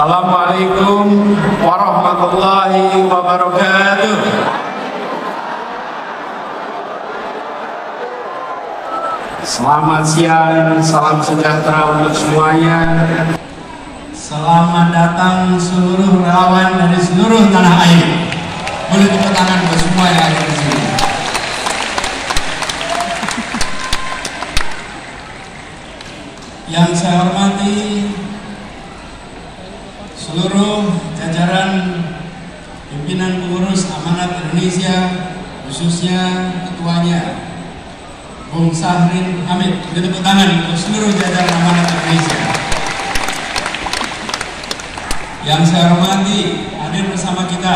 Assalamualaikum warahmatullahi wabarakatuh. Selamat siang, salam sejahtera untuk semuanya. Selamat datang seluruh relawan dari seluruh tanah air. Boleh tepuk tangan buat semua yang ada di sini. Yang saya hormati seluruh jajaran pimpinan pengurus Amanat Indonesia, khususnya ketuanya Bung Sahrin Hamid. Tepuk tangan untuk seluruh jajaran Amanat Indonesia. Yang saya hormati, hadir bersama kita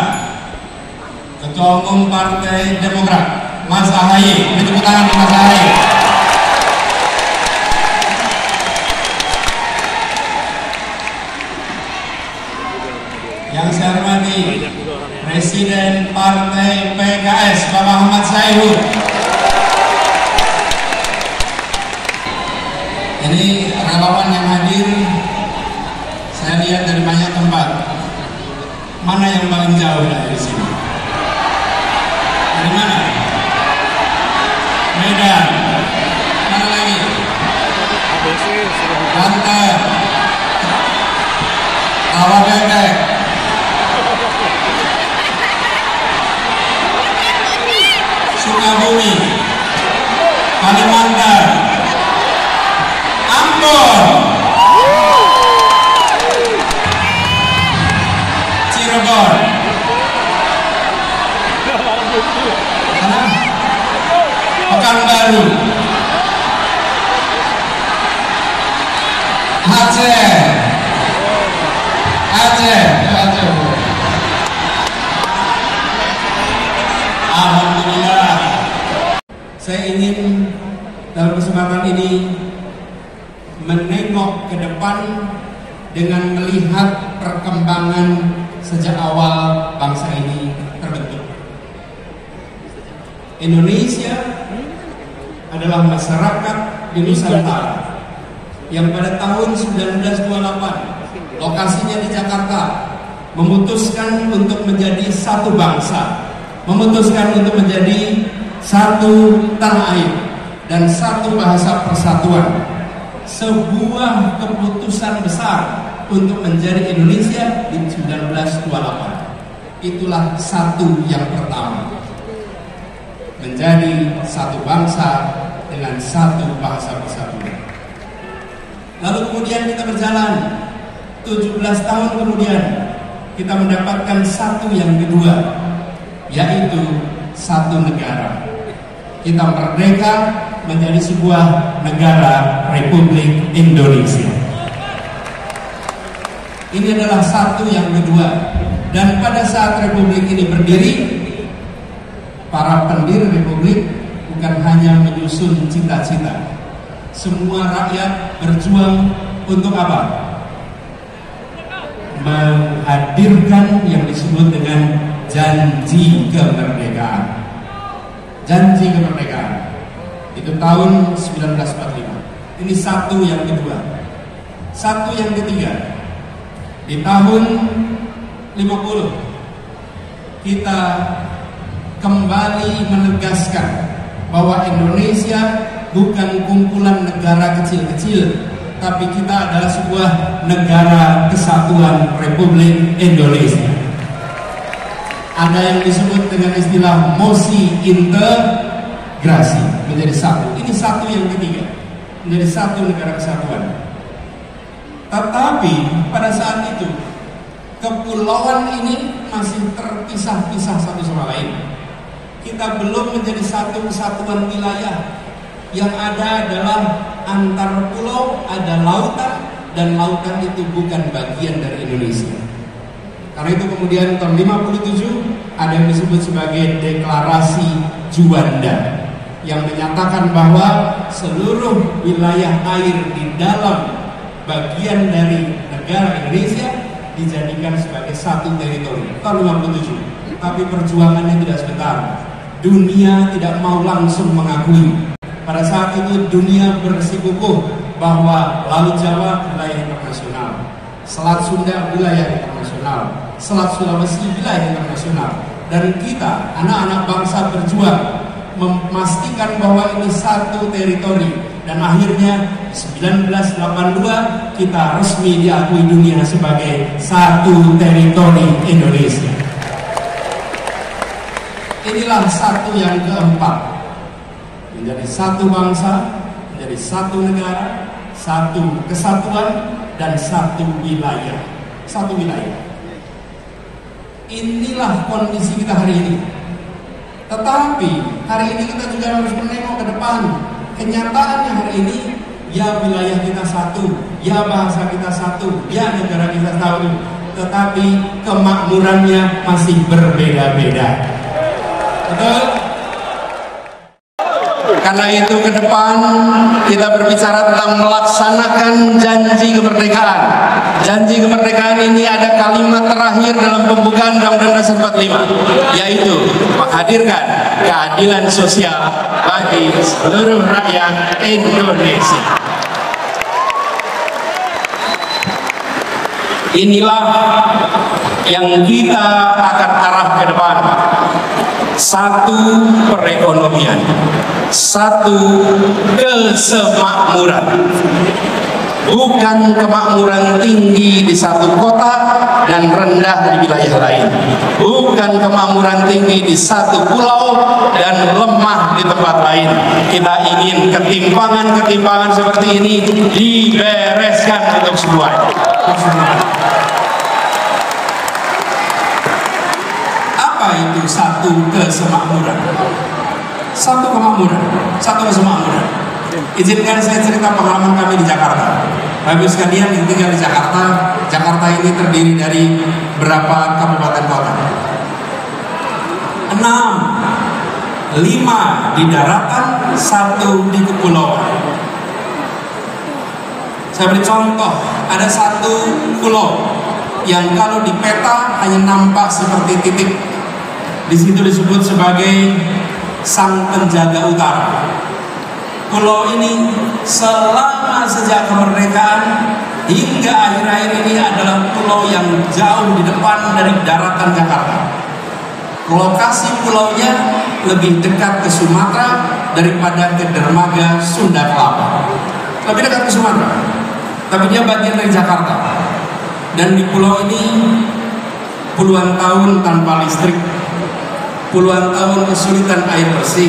Ketua Umum Partai Demokrat, Mas Ahaye. Tepuk tangan untuk Mas Ahaye. Yang saya hormati, Presiden Partai PKS, Bapak Ahmad Sayhu. Ini relawan yang hadir, saya lihat dari banyak tempat. Mana yang paling jauh dari sini? Dari mana? Medan. Mana lagi? Banten. Rawabebek. Sukabumi, Kalimantan, Ambon, Cirebon, Pekanbaru, Aceh. Alhamdulillah. Saya ingin dalam kesempatan ini menengok ke depan dengan melihat perkembangan sejak awal bangsa ini terbentuk. Indonesia adalah masyarakat di Nusantara yang pada tahun 1928 lokasinya di Jakarta memutuskan untuk menjadi satu bangsa, memutuskan untuk menjadi satu tanah air dan satu bahasa persatuan. Sebuah keputusan besar untuk menjadi Indonesia di 1928. Itulah satu yang pertama, menjadi satu bangsa dengan satu bahasa persatuan. Lalu kemudian kita berjalan 17 tahun kemudian kita mendapatkan satu yang kedua, yaitu satu negara. Kita merdeka menjadi sebuah negara Republik Indonesia. Ini adalah satu yang kedua. Dan pada saat Republik ini berdiri, para pendiri Republik bukan hanya menyusun cita-cita. Semua rakyat berjuang untuk apa? Menghadirkan yang disebut dengan janji kemerdekaan. Janji kemerdekaan itu tahun 1945. Ini satu yang kedua. Satu yang ketiga, di tahun 50 kita kembali menegaskan bahwa Indonesia bukan kumpulan negara kecil-kecil, tapi kita adalah sebuah negara kesatuan Republik Indonesia. Ada yang disebut dengan istilah mosi integrasi, menjadi satu. Ini satu yang ketiga, menjadi satu negara kesatuan. Tetapi pada saat itu kepulauan ini masih terpisah-pisah satu sama lain. Kita belum menjadi satu kesatuan wilayah. Yang ada adalah antar pulau, ada lautan, dan lautan itu bukan bagian dari Indonesia. Karena itu kemudian tahun 57 ada yang disebut sebagai Deklarasi Juanda yang menyatakan bahwa seluruh wilayah air di dalam bagian dari negara Indonesia dijadikan sebagai satu teritori tahun 57. Tapi perjuangannya tidak sebentar. Dunia tidak mau langsung mengakui. Pada saat itu dunia bersikukuh bahwa Laut Jawa wilayah internasional. Selat Sunda wilayah internasional, Selat Sulawesi wilayah internasional, dan kita anak-anak bangsa berjuang memastikan bahwa ini satu teritori, dan akhirnya 1982 kita resmi diakui dunia sebagai satu teritori Indonesia. Inilah satu yang keempat, menjadi satu bangsa, menjadi satu negara, satu kesatuan, dan satu wilayah. Satu wilayah. Inilah kondisi kita hari ini. Tetapi hari ini kita juga harus menengok ke depan. Kenyataannya hari ini, ya wilayah kita satu, ya bahasa kita satu, ya negara kita satu, tetapi kemakmurannya masih berbeda-beda. Betul? Karena itu ke depan kita berbicara tentang melaksanakan janji kemerdekaan. Janji kemerdekaan ini ada kalimat terakhir dalam pembukaan Undang-Undang Dasar 45, yaitu menghadirkan keadilan sosial bagi seluruh rakyat Indonesia. Inilah yang kita akan arah ke depan. Satu perekonomian, satu kesemakmuran, bukan kemakmuran tinggi di satu kota dan rendah di wilayah lain, bukan kemakmuran tinggi di satu pulau dan lemah di tempat lain. Kita ingin ketimpangan-ketimpangan seperti ini dibereskan untuk semua. Itu satu kesemakmuran, satu kemakmuran, satu kesemakmuran. Izinkan saya cerita pengalaman kami di Jakarta. Bapak sekalian yang tinggal di Jakarta, Jakarta ini terdiri dari berapa kabupaten kota? 6, 5 di daratan, 1 di kepulauan. Saya beri contoh, ada satu pulau yang kalau di peta hanya nampak seperti titik. Di situ disebut sebagai Sang Penjaga Utara. Pulau ini selama sejak kemerdekaan hingga akhir-akhir ini adalah pulau yang jauh di depan dari daratan Jakarta. Lokasi pulaunya lebih dekat ke Sumatera daripada ke dermaga Sunda Kelapa. Lebih dekat ke Sumatera, tapi dia bagian dari Jakarta. Dan di pulau ini puluhan tahun tanpa listrik, puluhan tahun kesulitan air bersih,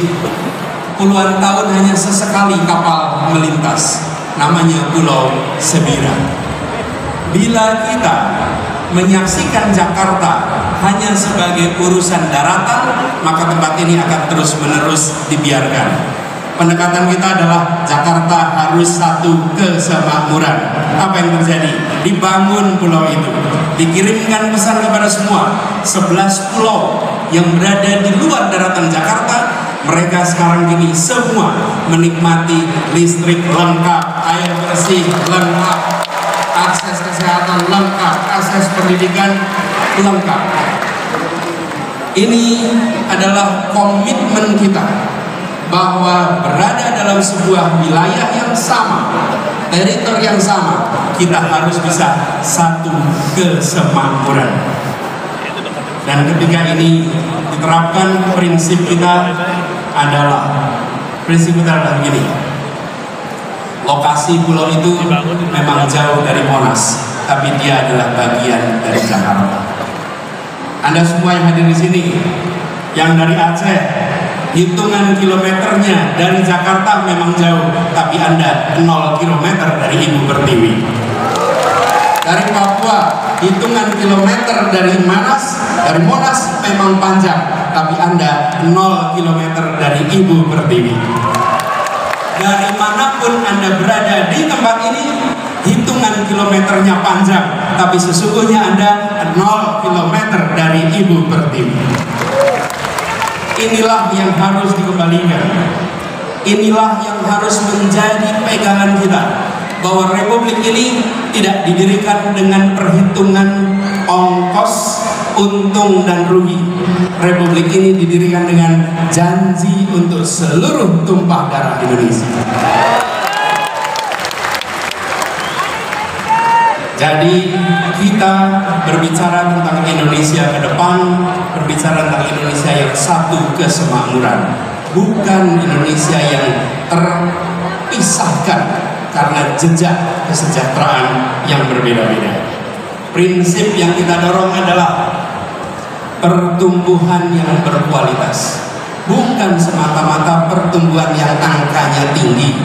puluhan tahun hanya sesekali kapal melintas, namanya Pulau Sebira. Bila kita menyaksikan Jakarta hanya sebagai urusan daratan, maka tempat ini akan terus-menerus dibiarkan. Pendekatan kita adalah Jakarta harus satu kesemakmuran. Apa yang terjadi? Dibangun pulau itu, dikirimkan pesan kepada semua 11 pulau yang berada di luar daratan Jakarta. Mereka sekarang ini semua menikmati listrik lengkap, air bersih lengkap, akses kesehatan lengkap, akses pendidikan lengkap. Ini adalah komitmen kita bahwa berada dalam sebuah wilayah yang sama, teritori yang sama, kita harus bisa satu kesemakmuran. Dan ketika ini diterapkan, prinsip kita adalah begini: lokasi pulau itu memang jauh dari Monas, tapi dia adalah bagian dari Jakarta. Anda semua yang hadir di sini, yang dari Aceh, hitungan kilometernya dari Jakarta memang jauh, tapi Anda 0 kilometer dari Ibu Pertiwi. Dari Papua, hitungan kilometer dari Monas memang panjang, tapi Anda 0 kilometer dari Ibu Pertiwi. Dari manapun Anda berada di tempat ini, hitungan kilometernya panjang, tapi sesungguhnya Anda 0 kilometer dari Ibu Pertiwi. Inilah yang harus dikembalikan. Inilah yang harus menjadi pegangan kita, bahwa republik ini tidak didirikan dengan perhitungan ongkos, untung dan rugi. Republik ini didirikan dengan janji untuk seluruh tumpah darah Indonesia. Jadi kita berbicara tentang Indonesia ke depan, berbicara tentang Indonesia yang satu kesemakmuran, bukan Indonesia yang terpisahkan karena jejak kesejahteraan yang berbeda-beda. Prinsip yang kita dorong adalah pertumbuhan yang berkualitas, bukan semata-mata pertumbuhan yang angkanya tinggi.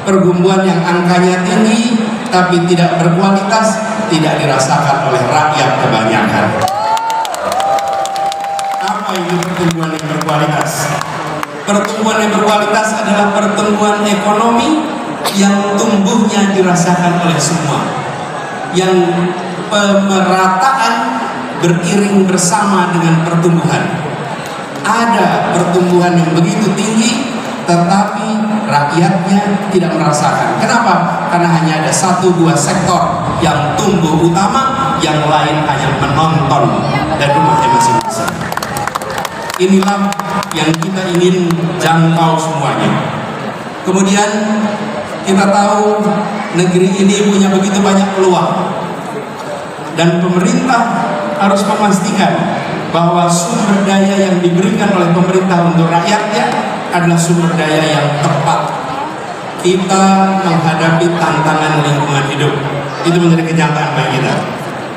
Pertumbuhan yang angkanya tinggi tapi tidak berkualitas tidak dirasakan oleh rakyat kebanyakan. Apa itu pertumbuhan yang berkualitas? Pertumbuhan yang berkualitas adalah pertumbuhan ekonomi yang tumbuhnya dirasakan oleh semua, yang pemerataan beriring bersama dengan pertumbuhan. Ada pertumbuhan yang begitu tinggi tetapi rakyatnya tidak merasakan. Kenapa? Karena hanya ada 1-2 sektor yang tumbuh utama, yang lain hanya menonton dan rumahnya masing-masing. Inilah yang kita ingin jangkau semuanya. Kemudian kita tahu negeri ini punya begitu banyak peluang, dan pemerintah harus memastikan bahwa sumber daya yang diberikan oleh pemerintah untuk rakyatnya adalah sumber daya yang tepat. Kita menghadapi tantangan lingkungan hidup, itu menjadi kenyataan bagi kita.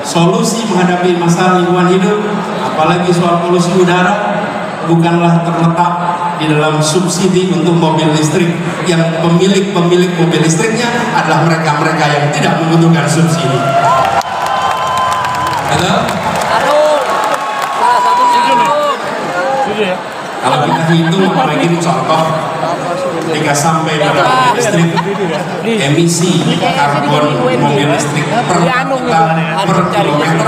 Solusi menghadapi masalah lingkungan hidup, apalagi soal polusi udara, bukanlah terletak di dalam subsidi untuk mobil listrik, yang pemilik mobil listriknya adalah mereka-mereka yang tidak membutuhkan subsidi. Betul? Kalau kita hitung apalagi contoh ketika sampai pada mobil listrik, emisi karbon mobil listrik per kilometer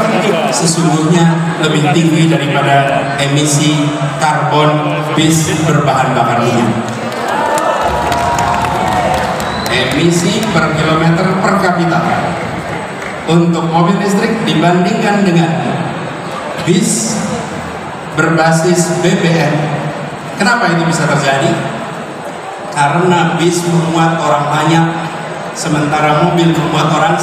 sesungguhnya lebih tinggi daripada emisi karbon bis berbahan bakar minyak. Emisi per kilometer per kapita untuk mobil listrik dibandingkan dengan bis berbasis BBM. Kenapa itu bisa terjadi? Karena bis memuat orang banyak, sementara mobil memuat orang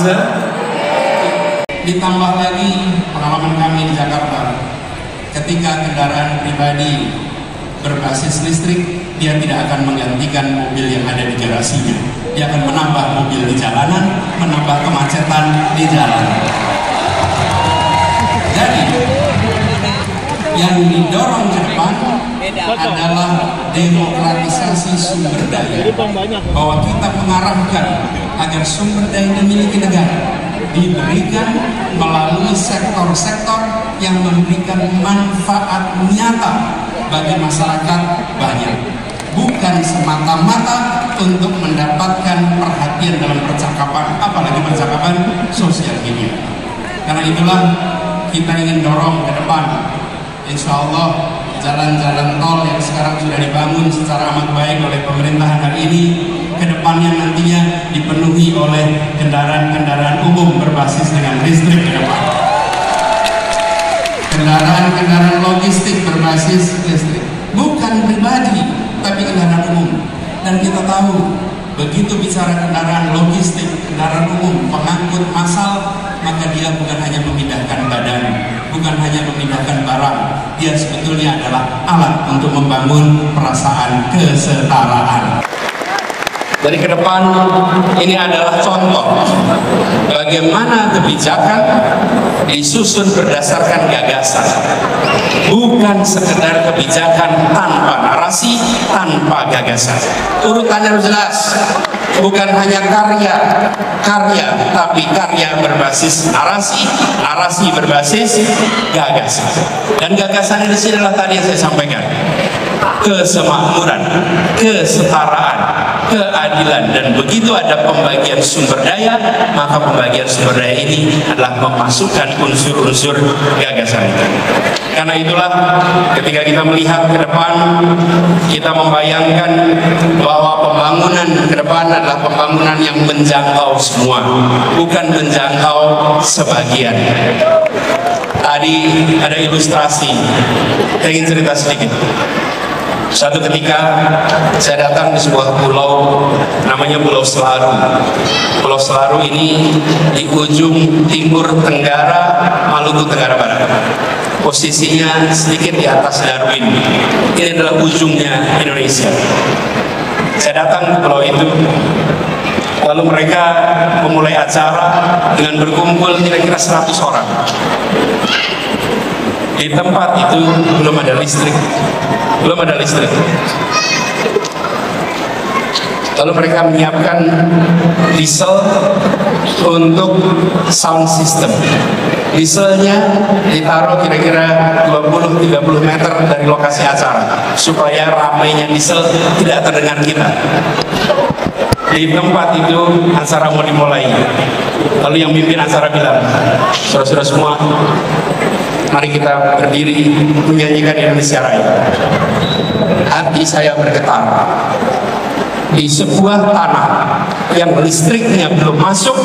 Ditambah lagi pengalaman kami di Jakarta, ketika kendaraan pribadi berbasis listrik, dia tidak akan menggantikan mobil yang ada di garasinya. Dia akan menambah mobil di jalanan, menambah kemacetan di jalan. Jadi yang didorong ke depan adalah demokratisasi sumber daya, bahwa kita mengarahkan agar sumber daya dimiliki negara diberikan melalui sektor-sektor yang memberikan manfaat nyata bagi masyarakat banyak, bukan semata-mata untuk mendapatkan perhatian dalam percakapan, apalagi percakapan sosial media. Karena itulah kita ingin dorong ke depan. Insya Allah jalan-jalan tol yang sekarang sudah dibangun secara amat baik oleh pemerintahan hari ini, kedepannya nantinya dipenuhi oleh kendaraan-kendaraan umum berbasis dengan listrik ke depan. Kendaraan-kendaraan logistik berbasis listrik, bukan pribadi tapi kendaraan umum. Dan kita tahu begitu bicara kendaraan logistik, kendaraan umum, pengangkut massal, maka dia bukan hanya memindahkan badan, bukan hanya memindahkan barang, dia sebetulnya adalah alat untuk membangun perasaan kesetaraan. Dari ke depan ini adalah contoh bagaimana kebijakan disusun berdasarkan gagasan, bukan sekedar kebijakan tanpa narasi, tanpa gagasan. Urutannya harus jelas, bukan hanya karya, tapi karya berbasis narasi, narasi berbasis gagasan. Dan gagasan di sini adalah tadi yang saya sampaikan: kesemakmuran, kesetaraan, keadilan. Dan begitu ada pembagian sumber daya, maka pembagian sumber daya ini adalah memasukkan unsur-unsur gagasan itu. Karena itulah ketika kita melihat ke depan, kita membayangkan bahwa pembangunan ke depan adalah pembangunan yang menjangkau semua, bukan menjangkau sebagian. Tadi ada ilustrasi, saya ingin cerita sedikit. Suatu ketika saya datang di sebuah pulau namanya Pulau Selaru. Pulau Selaru ini di ujung timur tenggara Maluku Tenggara Barat. Posisinya sedikit di atas Darwin. Ini adalah ujungnya Indonesia. Saya datang ke pulau itu, lalu mereka memulai acara dengan berkumpul kira-kira 100 orang. Di tempat itu belum ada listrik. Lalu mereka menyiapkan diesel untuk sound system. Dieselnya ditaruh kira-kira 20-30 meter dari lokasi acara supaya ramainya diesel tidak terdengar kita. Di tempat itu acara mau dimulai. Lalu yang mimpin acara bilang, saudara-saudara semua, mari kita berdiri menyanyikan Indonesia Raya. Hati saya bergetar. Di sebuah tanah yang listriknya belum masuk,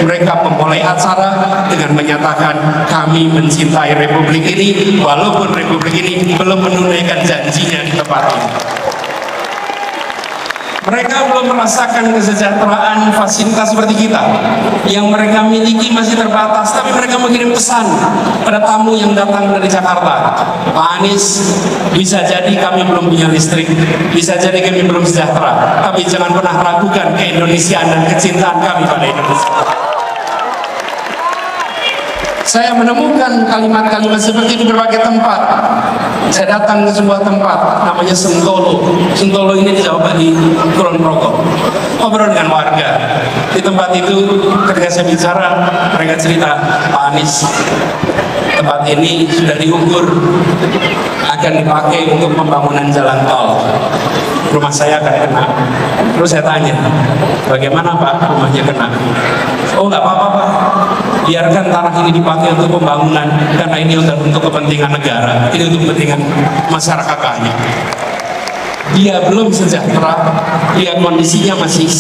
mereka memulai acara dengan menyatakan kami mencintai Republik ini, walaupun Republik ini belum menunaikan janjinya di tempat ini. Mereka belum merasakan kesejahteraan fasilitas seperti kita. Yang mereka miliki masih terbatas, tapi mereka mengirim pesan pada tamu yang datang dari Jakarta. Pak Anies, bisa jadi kami belum punya listrik, bisa jadi kami belum sejahtera, tapi jangan pernah ragukan keindonesiaan dan kecintaan kami pada Indonesia. Saya menemukan kalimat-kalimat seperti itu di berbagai tempat. Saya datang ke sebuah tempat namanya Sentolo. Sentolo ini di Jawa di Kulon Progo. Ngobrol dengan warga. Di tempat itu ketika saya bicara, mereka cerita, Pak Anies, tempat ini sudah diukur akan dipakai untuk pembangunan jalan tol. Rumah saya akan kena. Terus saya tanya, bagaimana Pak rumahnya kena? Oh nggak apa-apa Pak, biarkan tanah ini dipakai untuk pembangunan, karena ini untuk kepentingan negara, ini untuk kepentingan masyarakat banyak. Dia belum sejahtera, dia kondisinya masih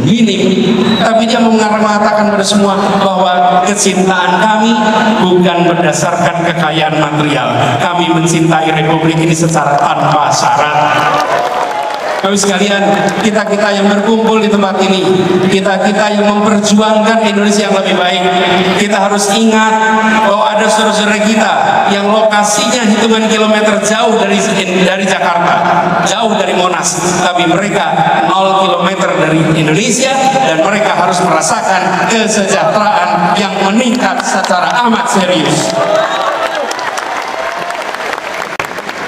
minim, tapi dia mengatakan pada semua bahwa kecintaan kami bukan berdasarkan kekayaan material. Kami mencintai Republik ini secara tanpa syarat. Kami sekalian, kita-kita yang berkumpul di tempat ini, kita-kita yang memperjuangkan Indonesia yang lebih baik, kita harus ingat bahwa ada saudara-saudara kita yang lokasinya hitungan kilometer jauh dari Jakarta, jauh dari Monas, tapi mereka 0 kilometer dari Indonesia, dan mereka harus merasakan kesejahteraan yang meningkat secara amat serius.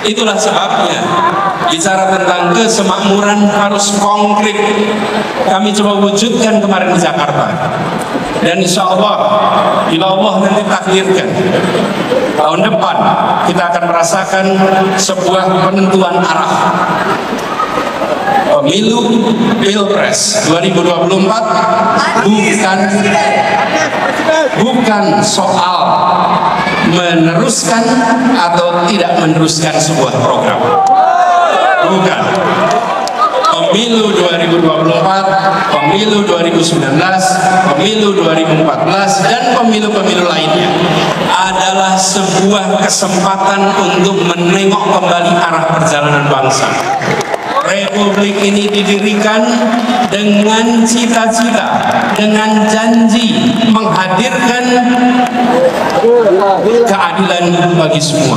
Itulah sebabnya bicara tentang kesemakmuran harus konkret. Kami coba wujudkan kemarin di Jakarta, dan insya Allah bila Allah nanti takdirkan, tahun depan kita akan merasakan sebuah penentuan arah pemilu Pilpres 2024 bukan soal meneruskan atau tidak meneruskan sebuah program. Bukan. Pemilu 2024, pemilu 2019, pemilu 2014, dan pemilu-pemilu lainnya adalah sebuah kesempatan untuk menengok kembali arah perjalanan bangsa. Republik ini didirikan dengan cita-cita, dengan janji menghadirkan keadilan bagi semua.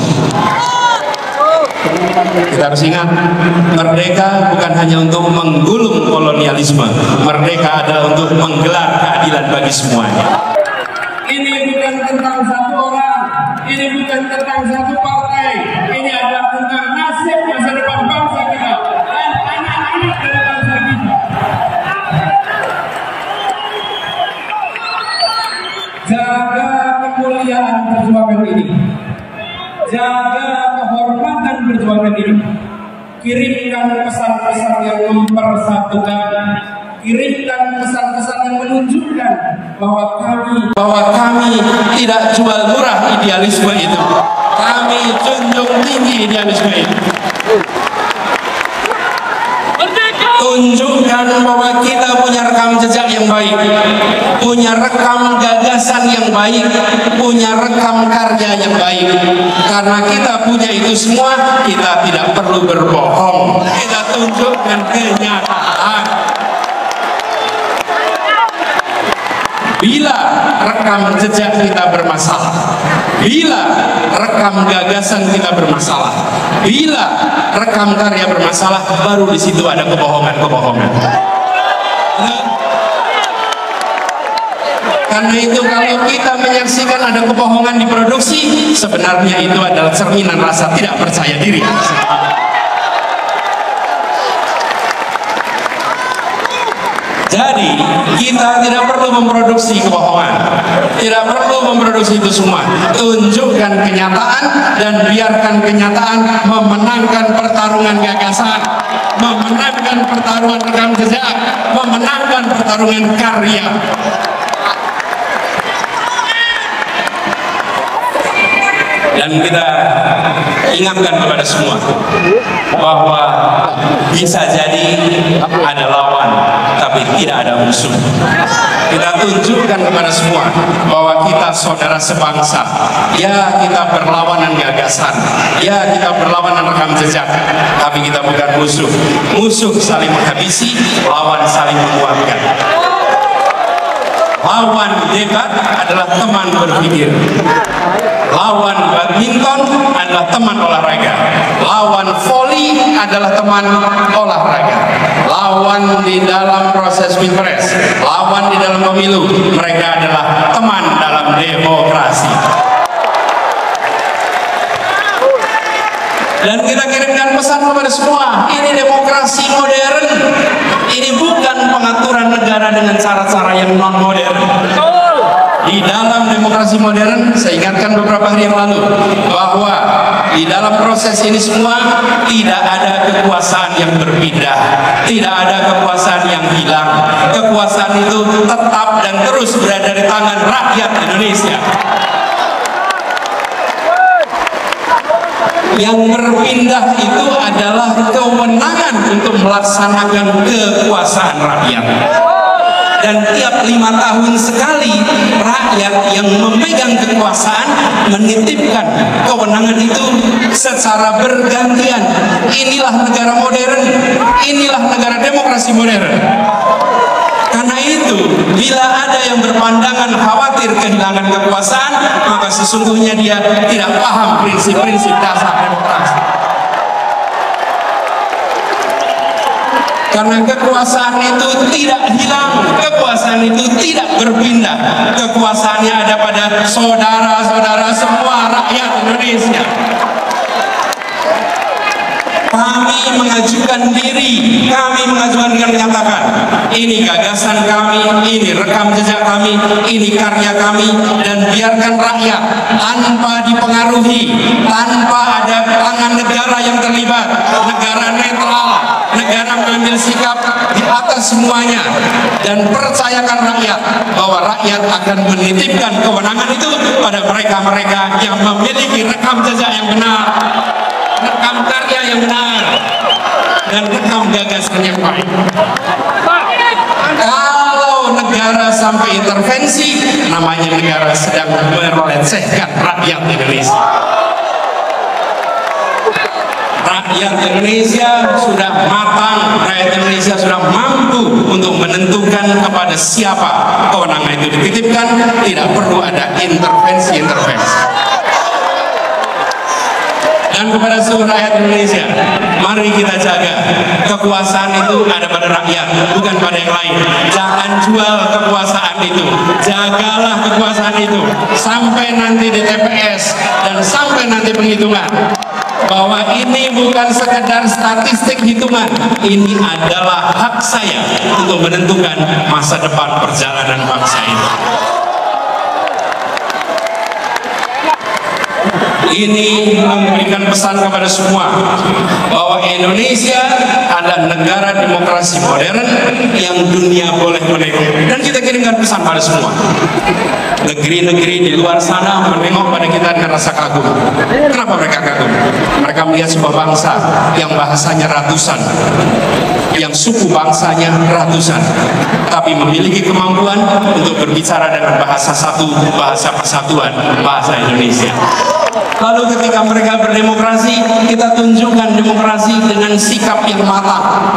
Kita harus ingat, merdeka bukan hanya untuk menggulung kolonialisme, merdeka adalah untuk menggelar keadilan bagi semuanya. Ini bukan tentang satu orang, ini bukan tentang satu partai, ini adalah tentang nasib masa depan bangsa kita dan anak-anak dari bangsa kita. Jaga kemuliaan perjuangan ini, jaga kehormatan perjuangan ini. Kirimkan pesan-pesan yang mempersatukan, kirimkan pesan-pesan yang menunjukkan bahwa kami tidak jual murah idealisme itu. Kami junjung tinggi idealisme itu. tunjukkan bahwa kita punya rekam jejak yang baik, punya rekam gagasan yang baik, punya rekam karya yang baik. Karena kita punya itu semua, kita tidak perlu berbohong, kita tunjukkan kenyataan. Bila rekam jejak kita bermasalah, bila rekam gagasan kita bermasalah, bila rekam karya bermasalah, baru di situ ada kebohongan-kebohongan. Karena itu kalau kita menyaksikan ada kebohongan di produksi, sebenarnya itu adalah cerminan rasa tidak percaya diri. Jadi kita tidak perlu memproduksi kebohongan, tidak perlu memproduksi itu semua. Tunjukkan kenyataan dan biarkan kenyataan memenangkan pertarungan gagasan, memenangkan pertarungan rekam jejak, memenangkan pertarungan karya. Dan kita ingatkan kepada semua bahwa bisa jadi ada lawan, tapi tidak ada musuh. Kita tunjukkan kepada semua bahwa kita saudara sebangsa. Ya, kita berlawanan gagasan, ya kita berlawanan rekam jejak, tapi kita bukan musuh. Musuh saling menghabisi, lawan saling menguatkan. Lawan debat adalah teman berpikir. Lawan badminton adalah teman olahraga. Lawan voli adalah teman olahraga. Lawan di dalam proses pilpres, lawan di dalam pemilu, mereka adalah teman dalam demokrasi. Dan kita kirimkan pesan kepada semua, ini demokrasi modern. Ini bukan pengaturan negara dengan cara-cara yang non-modern. Di dalam demokrasi modern, saya ingatkan beberapa hari yang lalu bahwa di dalam proses ini semua tidak ada kekuasaan yang berpindah, tidak ada kekuasaan yang hilang. Kekuasaan itu tetap dan terus berada di tangan rakyat Indonesia. Yang berpindah itu adalah kewenangan untuk melaksanakan kekuasaan rakyat. Dan tiap 5 tahun sekali rakyat yang memegang kekuasaan menitipkan kewenangan itu secara bergantian. Inilah negara modern, inilah negara demokrasi modern. Karena itu, bila ada yang berpandangan khawatir kehilangan kekuasaan, maka sesungguhnya dia tidak paham prinsip-prinsip dasar demokrasi. Karena kekuasaan itu tidak hilang, kekuasaan itu tidak berpindah. Kekuasaannya ada pada saudara-saudara semua rakyat Indonesia. Kami mengajukan diri, kami mengajukan dengan menyatakan ini gagasan kami, ini rekam jejak kami, ini karya kami, dan biarkan rakyat tanpa dipengaruhi, tanpa ada tangan negara yang terlibat, negara netral, negara mengambil sikap di atas semuanya, dan percayakan rakyat bahwa rakyat akan menitipkan kewenangan itu pada mereka-mereka yang memiliki rekam jejak yang benar, rekam karya yang benar, dan rekam gagasan yang baik. Kalau negara sampai intervensi, namanya negara sedang melecehkan rakyat Indonesia. Rakyat Indonesia sudah matang, rakyat Indonesia sudah mampu untuk menentukan kepada siapa kewenangan itu dititipkan. Tidak perlu ada intervensi-intervensi. Dan kepada seluruh rakyat Indonesia, mari kita jaga kekuasaan itu ada pada rakyat, bukan pada yang lain. Jangan jual kekuasaan itu, jagalah kekuasaan itu sampai nanti di TPS dan sampai nanti penghitungan. Bahwa ini bukan sekedar statistik hitungan, ini adalah hak saya untuk menentukan masa depan perjalanan bangsa ini. Ini memberikan pesan kepada semua bahwa Indonesia ada negara demokrasi modern yang dunia boleh menengok, dan kita kirimkan pesan pada semua. Negeri-negeri di luar sana menengok pada kita dengan rasa kagum. Kenapa mereka kagum? Mereka melihat sebuah bangsa yang bahasanya ratusan, yang suku bangsanya ratusan, tapi memiliki kemampuan untuk berbicara dengan bahasa satu, bahasa persatuan, bahasa Indonesia. Lalu ketika mereka berdemokrasi, kita tunjukkan demokrasi dengan sikap yang matang,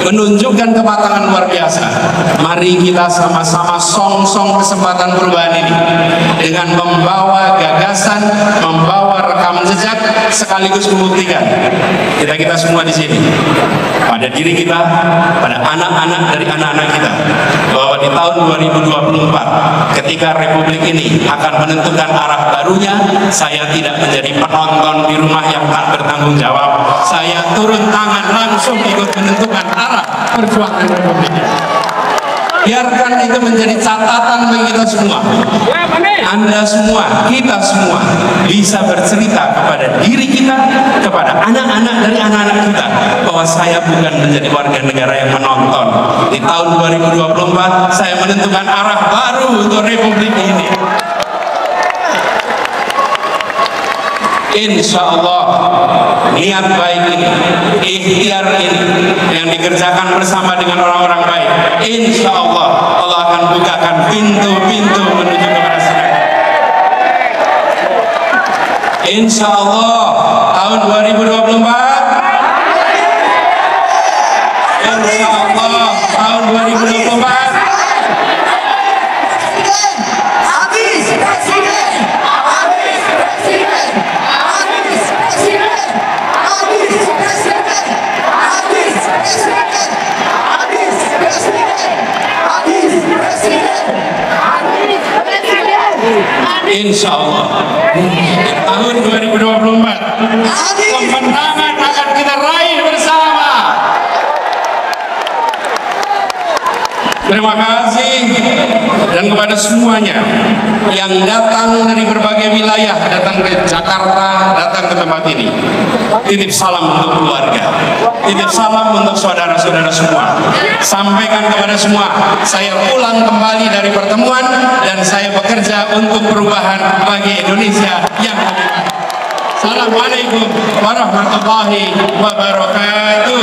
menunjukkan kematangan luar biasa. Mari kita sama-sama song-song kesempatan perubahan ini dengan membawa gagasan, membawa rekam jejak, sekaligus membuktikan kita semua di sini, pada diri kita, pada anak-anak dari anak-anak kita, bahwa di tahun 2024 ketika Republik ini akan menentukan arah barunya, saya tidak menjadi penonton di rumah yang tak bertanggung jawab. Saya turun tangan langsung ikut menentukan arah perjuangan Republik ini. Biarkan itu menjadi catatan bagi kita semua. Anda semua, kita semua bisa bercerita kepada diri kita, kepada anak-anak dari anak-anak kita, bahwa saya bukan menjadi warga negara yang menonton. Di tahun 2024 saya menentukan arah baru untuk Republik ini. Insya Allah niat baik ini, ikhtiar ini yang dikerjakan bersama dengan orang-orang baik, insya Allah Allah akan bukakan pintu-pintu menuju kepada surga. Insya Allah tahun 2024, insya Allah tahun 2024. Insya Allah tahun 2024 kemenangan akan kita raih bersama. Terima kasih, dan kepada semuanya yang datang dari berbagai wilayah, datang ke Jakarta, datang ke tempat ini, titip salam untuk keluarga, titip salam untuk saudara-saudara semua. Sampaikan kepada semua, saya pulang kembali dari pertemuan dan saya bekerja untuk perubahan bagi Indonesia yang lebih baik. Assalamualaikum warahmatullahi wabarakatuh.